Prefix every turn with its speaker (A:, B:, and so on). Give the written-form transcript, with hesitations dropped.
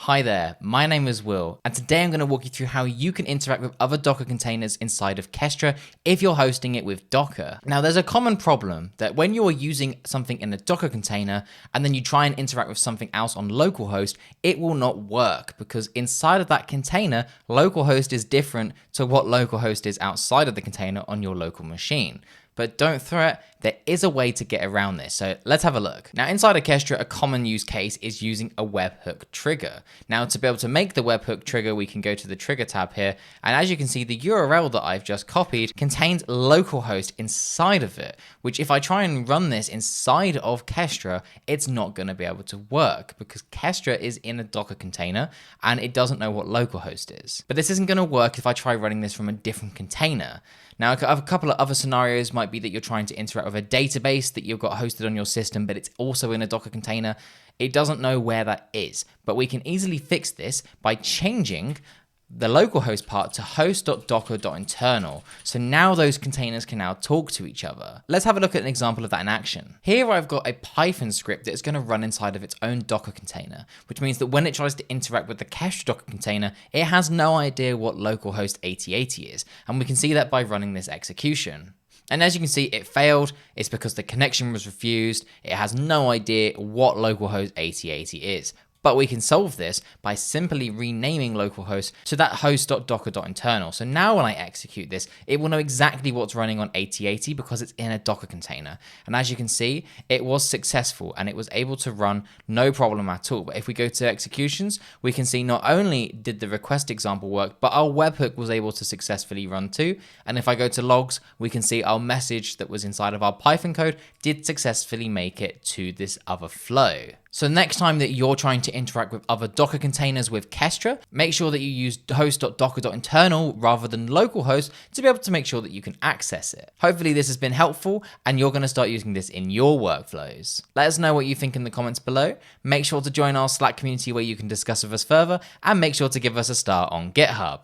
A: Hi there, my name is Will, and today I'm going to walk you through how you can interact with other Docker containers inside of Kestra if you're hosting it with Docker. Now, there's a common problem that when you're using something in a Docker container and then you try and interact with something else on localhost, it will not work because inside of that container, localhost is different to what localhost is outside of the container on your local machine. But don't fret, there is a way to get around this. So let's have a look. Now inside of Kestra, a common use case is using a webhook trigger. Now to be able to make the webhook trigger, we can go to the trigger tab here. And as you can see, the URL that I've just copied contains localhost inside of it, which if I try and run this inside of Kestra, it's not going to be able to work because Kestra is in a Docker container and it doesn't know what localhost is. But this isn't going to work if I try running this from a different container. Now, a couple of other scenarios might be that you're trying to interact with a database that you've got hosted on your system, but it's also in a Docker container. It doesn't know where that is, but we can easily fix this by changing the localhost part to host.docker.internal. So now those containers can now talk to each other. Let's have a look at an example of that in action. Here I've got a Python script that is going to run inside of its own Docker container, which means that when it tries to interact with the Kestra Docker container, it has no idea what localhost 8080 is. And we can see that by running this execution. And as you can see, it failed. It's because the connection was refused. It has no idea what localhost 8080 is. But we can solve this by simply renaming localhost to that host.docker.internal. So now when I execute this, it will know exactly what's running on 8080 because it's in a Docker container. And as you can see, it was successful and it was able to run no problem at all. But if we go to executions, we can see not only did the request example work, but our webhook was able to successfully run too. And if I go to logs, we can see our message that was inside of our Python code did successfully make it to this other flow. So next time that you're trying to interact with other Docker containers with Kestra, make sure that you use host.docker.internal rather than localhost to be able to make sure that you can access it. Hopefully this has been helpful and you're going to start using this in your workflows. Let us know what you think in the comments below. Make sure to join our Slack community where you can discuss with us further and make sure to give us a star on GitHub.